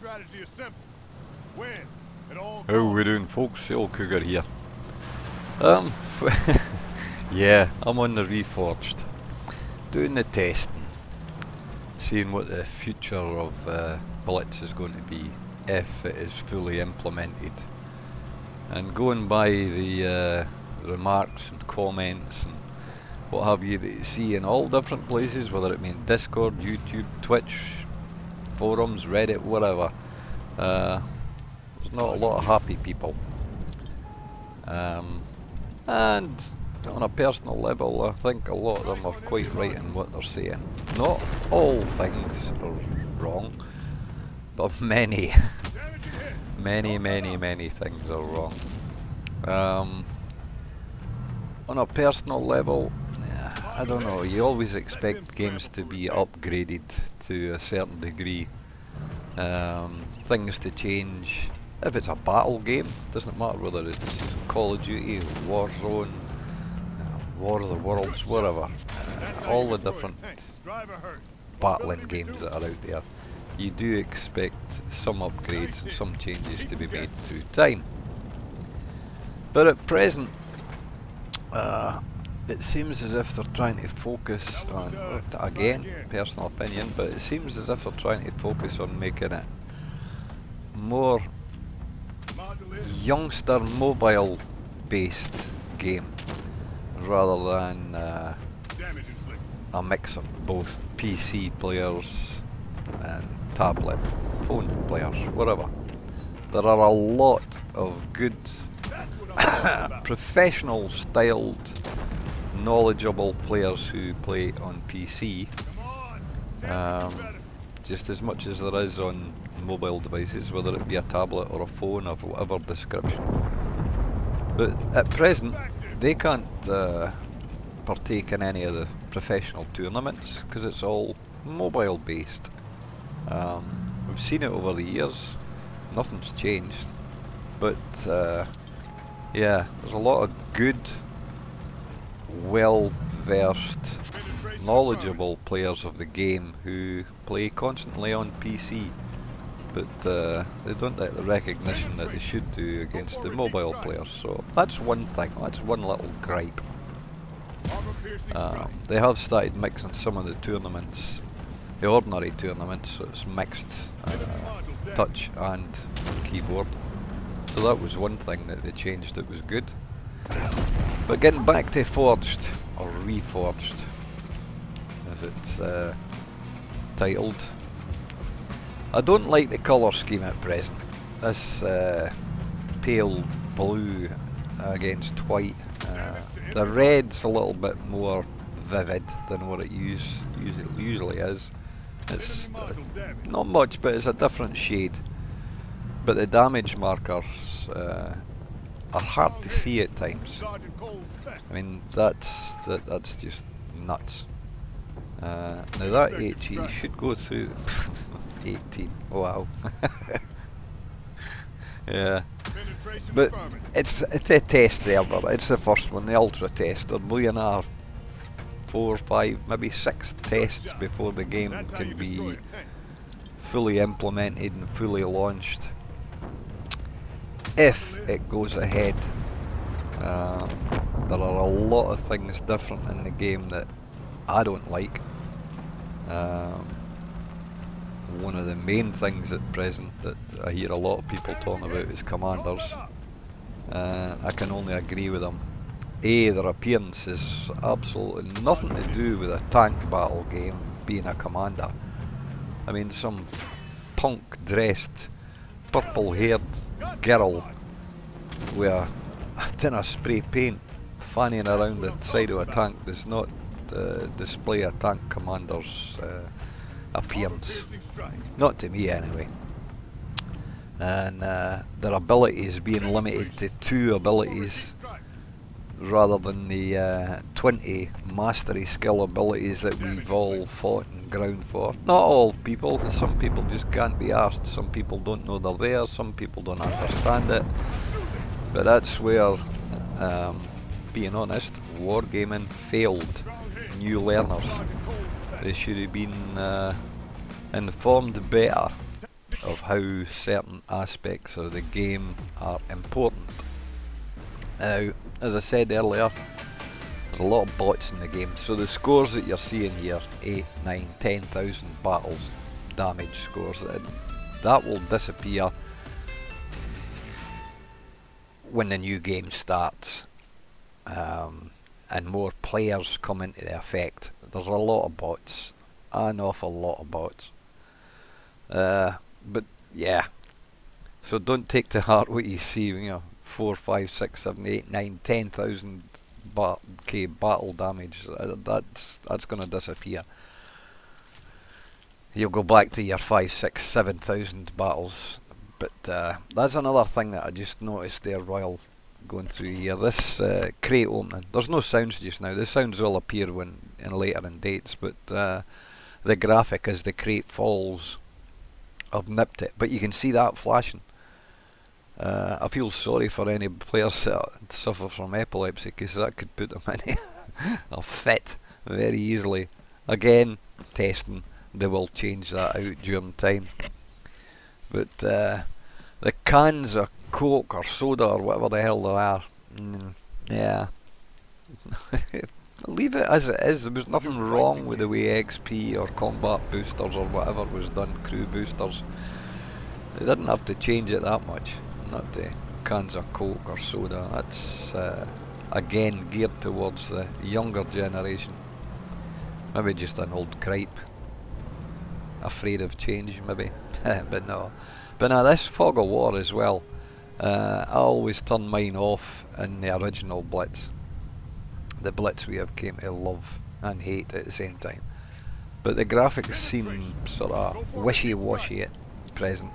strategy is simple. Win at all costs. How we doing, folks? Phil Cougar here. Yeah, I'm on the Reforged, doing the testing, seeing what the future of Blitz is going to be if it is fully implemented, and going by the remarks and comments and what have you that you see in all different places, whether it be in Discord, YouTube, Twitch, forums, Reddit, whatever. There's not a lot of happy people. And on a personal level, I think a lot of them are quite right in what they're saying. Not all things are wrong, but many, many things are wrong. On a personal level, I don't know, you always expect games to be upgraded to a certain degree. Things to change. If it's a battle game, doesn't matter whether it's Call of Duty, Warzone, War of the Worlds, whatever. All the different battling games that are out there, you do expect some upgrades and some changes to be made through time. But at present, it seems as if they're trying to focus on, again, personal opinion, but it seems as if they're trying to focus on making it more youngster mobile based game rather than a mix of both PC players and tablet, phone players, whatever. There are a lot of good professional styled, knowledgeable players who play on PC, just as much as there is on mobile devices, whether it be a tablet or a phone of whatever description. But at present, they can't partake in any of the professional tournaments because it's all mobile based. We've seen it over the years, nothing's changed, but yeah, there's a lot of good, well versed, knowledgeable players of the game who play constantly on PC, but they don't get the recognition that they should do against the mobile players. So that's one thing, that's one little gripe. They have started mixing some of the tournaments, the ordinary tournaments, so it's mixed touch and keyboard. So that was one thing that they changed that was good. But getting back to Forged, or Reforged, as it's titled, I don't like the colour scheme at present. This pale blue against white. The red's a little bit more vivid than what it usually is. It's not much, but it's a different shade. But the damage markers are hard to see at times. I mean, that's just nuts. Now that HE should go through 18. Wow. Yeah. But it's a test server. It's the first one, the ultra test. There'll be another 4, 5, maybe 6 tests before the game can be fully implemented and fully launched. If it goes ahead, there are a lot of things different in the game that I don't like. One of the main things at present that I hear a lot of people talking about is commanders. I can only agree with them. Their appearance is absolutely nothing to do with a tank battle game being a commander. I mean, some punk dressed, purple haired girl with a tin of spray paint fanning around the side of a tank does not display a tank commander's appearance. Not to me anyway. And their abilities being limited to 2 abilities rather than the 20 mastery skill abilities that we've all fought and ground for. Not all people, some people just can't be asked, some people don't know they're there, some people don't understand it. But that's where, being honest, WarGaming failed new learners. They should have been informed better of how certain aspects of the game are important. Now, as I said earlier, there's a lot of bots in the game, so the scores that you're seeing here, 8, 9, 10,000 battles, damage scores, that will disappear when the new game starts, and more players come into the effect. There's a lot of bots, an awful lot of bots. But yeah, so don't take to heart what you see, 4, 5, 6, 7, 8, 9, 10,000 battle damage. That's going to disappear. You'll go back to your 5, 6, 7,000 battles. But that's another thing that I just noticed there while going through here. This crate opening. There's no sounds just now. The sounds will appear in later in dates, but the graphic as the crate falls, I've nipped it. But you can see that flashing. I feel sorry for any players that suffer from epilepsy, because that could put them in a fit very easily. Again, testing. They will change that out during time. But the cans of Coke or soda or whatever the hell they are, yeah, leave it as it is. There was nothing wrong with the way XP or combat boosters or whatever was done, crew boosters. They didn't have to change it that much. Not the cans of Coke or soda. That's again geared towards the younger generation. Maybe just an old gripe. Afraid of change, maybe. But no, this Fog of War as well, I always turn mine off in the original Blitz, the Blitz we have came to love and hate at the same time. But the graphics seem sort of wishy-washy at present.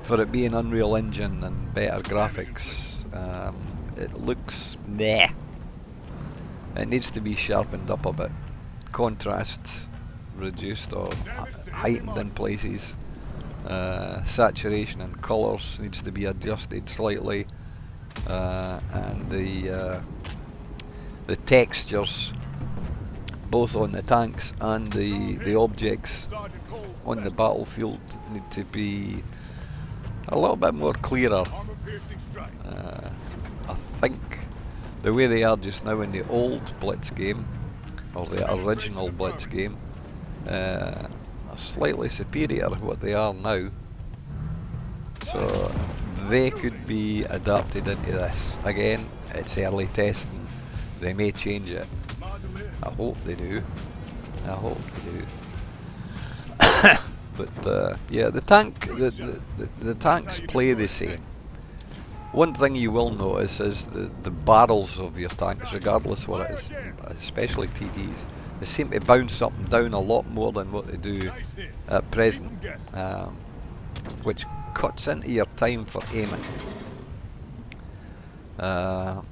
For it being Unreal Engine and better graphics, it looks meh. It needs to be sharpened up a bit. Contrast reduced or heightened in places. Saturation and colours needs to be adjusted slightly, and the textures both on the tanks and the objects on the battlefield need to be a little bit more clearer. I think the way they are just now in the old Blitz game, or the original Blitz game, are slightly superior to what they are now, so they could be adapted into this. Again, it's early testing, they may change it. I hope they do. I hope they do. But yeah, the tanks play the same. One thing you will notice is the barrels of your tanks, regardless what it is, especially TDs, they seem to bounce up and down a lot more than what they do at present, which cuts into your time for aiming. The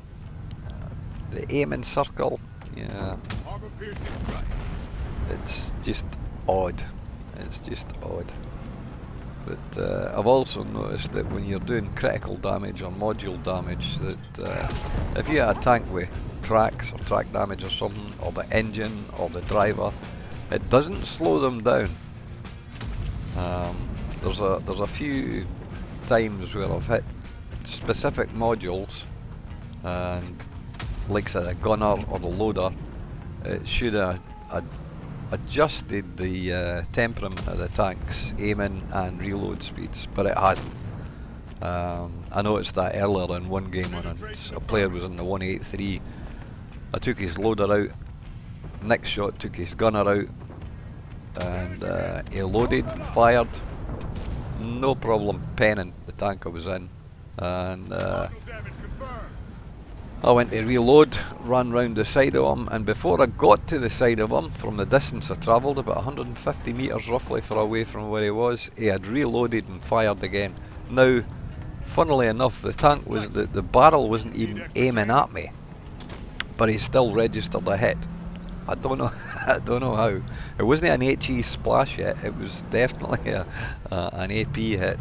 aiming circle, yeah, it's just odd. It's just odd. But I've also noticed that when you're doing critical damage or module damage, that if you had a tank with tracks or track damage or something, or the engine or the driver, it doesn't slow them down. There's a few times where I've hit specific modules, and like say the gunner or the loader, it should have adjusted the temperament of the tank's aiming and reload speeds, but it hasn't. I noticed that earlier in one game when a player was in the 183. I took his loader out, next shot took his gunner out, and he loaded, fired, no problem penning the tank I was in, and I went to reload, ran round the side of him, and before I got to the side of him, from the distance I travelled, about 150 metres roughly away from where he was, he had reloaded and fired again. Now, funnily enough, the tank was, the barrel wasn't even aiming at me, but he still registered a hit. I don't know, I don't know how. It wasn't an HE splash hit, it was definitely an AP hit.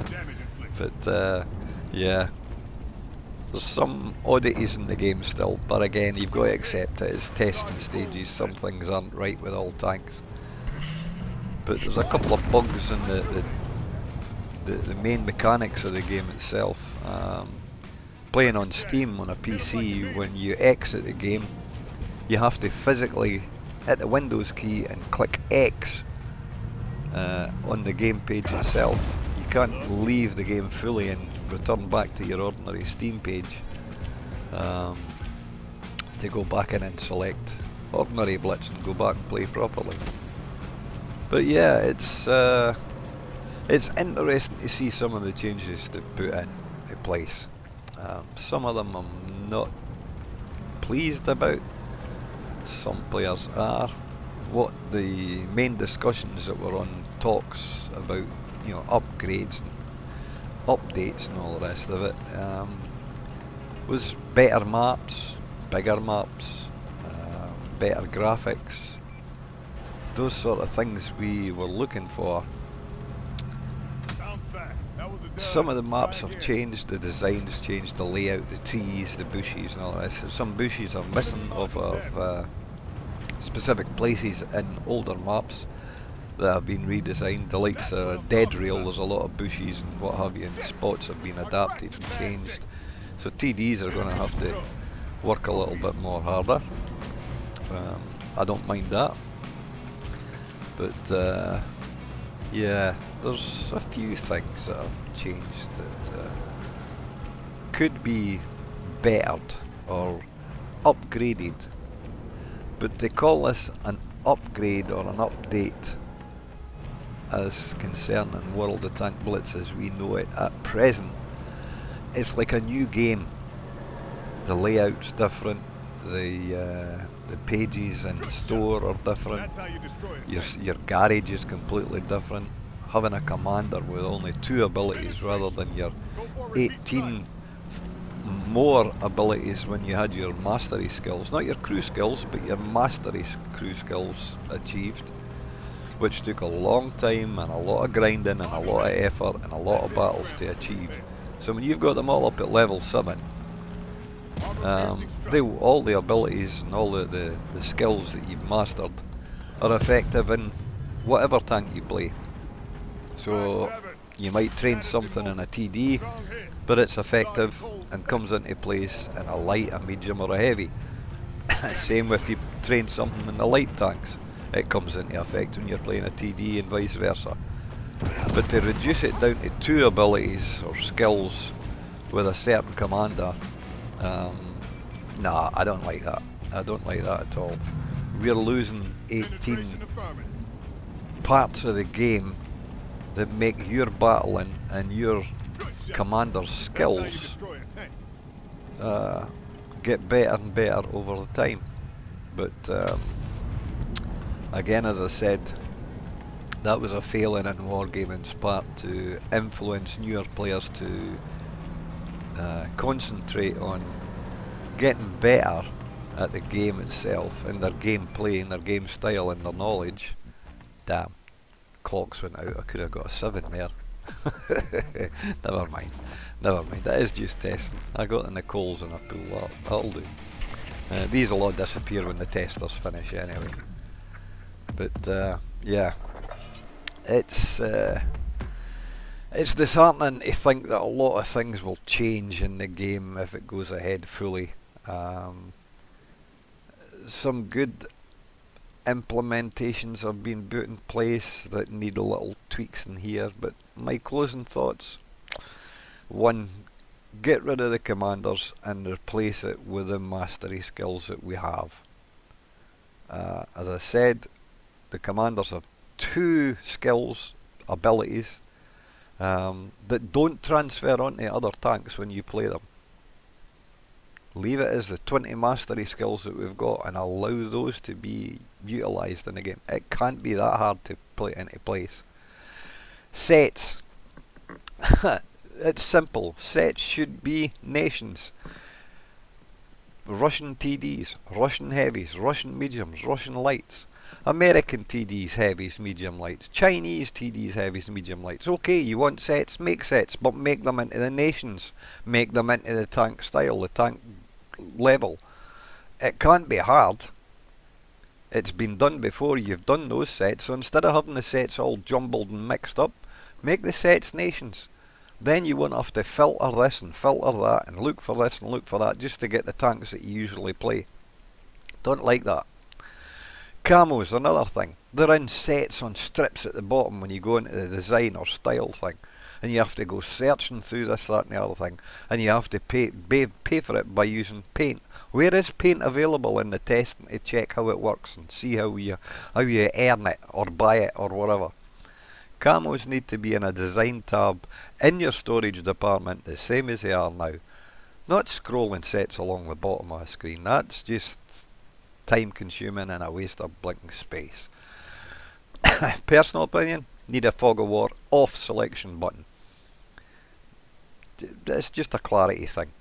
But yeah. There's some oddities in the game still, but again, you've got to accept it. It's testing stages. Some things aren't right with all tanks. but there's a couple of bugs in the main mechanics of the game itself. Playing on Steam on a PC, when you exit the game, you have to physically hit the Windows key and click X on the game page itself. You can't leave the game fully and return back to your ordinary Steam page to go back in and select ordinary Blitz and go back and play properly. But yeah, it's interesting to see some of the changes they put in place. Some of them I'm not pleased about. Some players are. What the main discussions that were on talks about, you know, upgrades and updates and all the rest of it, was better maps, bigger maps, better graphics, those sort of things we were looking for. Some of the maps have changed, the designs changed, the layout, the trees, the bushes and all that. Some bushes are missing of specific places in older maps that have been redesigned. The likes of Dead Rail, there's a lot of bushes and what have you, and spots have been adapted and changed. So TDs are going to have to work a little bit more harder. I don't mind that. But yeah, there's a few things that have changed that could be bettered or upgraded. But to call this an upgrade or an update as concerning World of Tank Blitz as we know it at present, it's like a new game. The layout's different, the pages in the store are different, your garage is completely different. Having a commander with only 2 abilities rather than your 18 more abilities when you had your mastery skills, not your crew skills, but your mastery crew skills achieved, which took a long time and a lot of grinding and a lot of effort and a lot of battles to achieve. So when you've got them all up at level 7, all the abilities and all the skills that you've mastered are effective in whatever tank you play. So you might train something in a TD, but it's effective and comes into place in a light, a medium or a heavy. Same if you train something in the light tanks, it comes into effect when you're playing a TD and vice versa. But to reduce it down to 2 abilities or skills with a certain commander, nah, I don't like that. I don't like that at all. We're losing 18 parts of the game that make your battling and your commander's skills get better and better over the time. But again, as I said, that was a failing in WarGaming's part to influence newer players to concentrate on getting better at the game itself, in their gameplay, in their game style, and their knowledge. Damn, clocks went out. I could have got a 7 there. Never mind. That is just testing. I got in the coals and I pulled up. That'll do. These will all disappear when the testers finish anyway. But yeah, it's disheartening to think that a lot of things will change in the game if it goes ahead fully. Some good implementations have been put in place that need a little tweaks in here, but my closing thoughts: 1, get rid of the commanders and replace it with the mastery skills that we have. As I said, the commanders have 2 skills, abilities, that don't transfer onto other tanks when you play them. Leave it as the 20 mastery skills that we've got and allow those to be utilised in the game. It can't be that hard to put into place. Sets. It's simple. Sets should be nations. Russian TDs, Russian heavies, Russian mediums, Russian lights. American TDs, heavies, medium lights. Chinese TDs, heavies, medium lights. Okay, you want sets, make sets, but make them into the nations. Make them into the tank style, the tank level. It can't be hard. It's been done before, you've done those sets, so instead of having the sets all jumbled and mixed up, make the sets nations. Then you won't have to filter this and filter that and look for this and look for that just to get the tanks that you usually play. Don't like that. Camos, another thing. They're in sets on strips at the bottom when you go into the design or style thing. And you have to go searching through this, that and the other thing. And you have to pay for it by using paint. Where is paint available in the testing to check how it works and see how you earn it or buy it or whatever? Camos need to be in a design tab in your storage department, the same as they are now. Not scrolling sets along the bottom of a screen. That's just time consuming and a waste of blinking space. Personal opinion, need a Fog of War off selection button. It's just a clarity thing.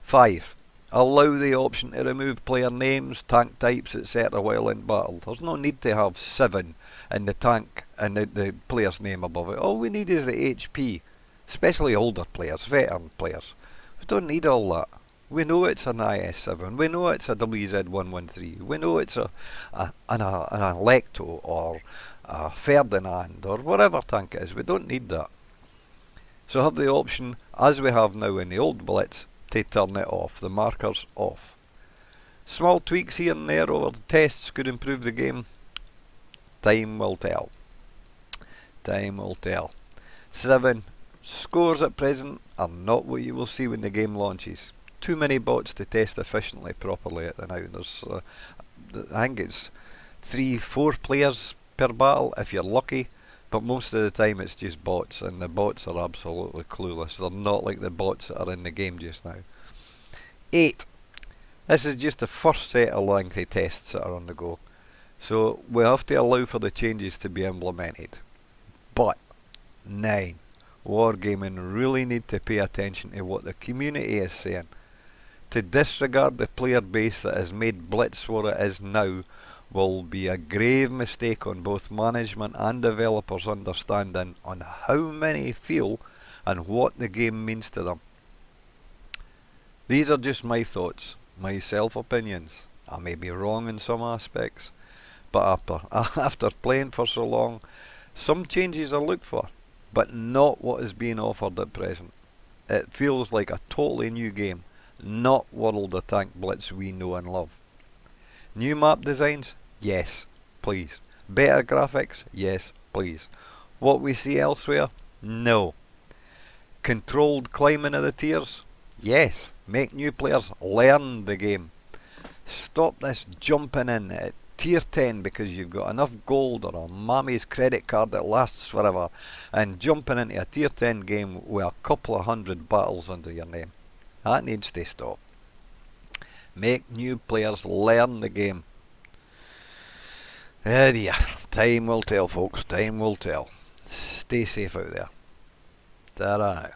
5. Allow the option to remove player names, tank types, etc. while in battle. There's no need to have 7 in the tank and the player's name above it. All we need is the HP, especially older players, veteran players. We don't need all that. We know it's an IS-7, we know it's a WZ-113, we know it's an Electo or a Ferdinand or whatever tank it is. We don't need that. So have the option, as we have now in the old Blitz, to turn it off, the markers off. Small tweaks here and there over the tests could improve the game. Time will tell. Time will tell. 7. Scores at present are not what you will see when the game launches. Too many bots to test efficiently properly at the now. There's, I think it's 3-4 players per battle if you're lucky, but most of the time it's just bots, and the bots are absolutely clueless. They're not like the bots that are in the game just now. 8. This is just the first set of lengthy tests that are on the go, so we have to allow for the changes to be implemented. But 9. WarGaming really need to pay attention to what the community is saying. To disregard the player base that has made Blitz what it is now will be a grave mistake on both management and developers' understanding on how many feel and what the game means to them. These are just my thoughts, my self-opinions. I may be wrong in some aspects, but after playing for so long, some changes are looked for, but not what is being offered at present. It feels like a totally new game, not World of Tank Blitz we know and love. New map designs? Yes, please. Better graphics? Yes, please. What we see elsewhere? No. Controlled climbing of the tiers? Yes. Make new players learn the game. Stop this jumping in at tier 10 because you've got enough gold or a mommy's credit card that lasts forever, and jumping into a tier 10 game with a couple of 100 battles under your name. That needs to stop. Make new players learn the game. Oh dear. Time will tell, folks. Time will tell. Stay safe out there. Ta-ra now.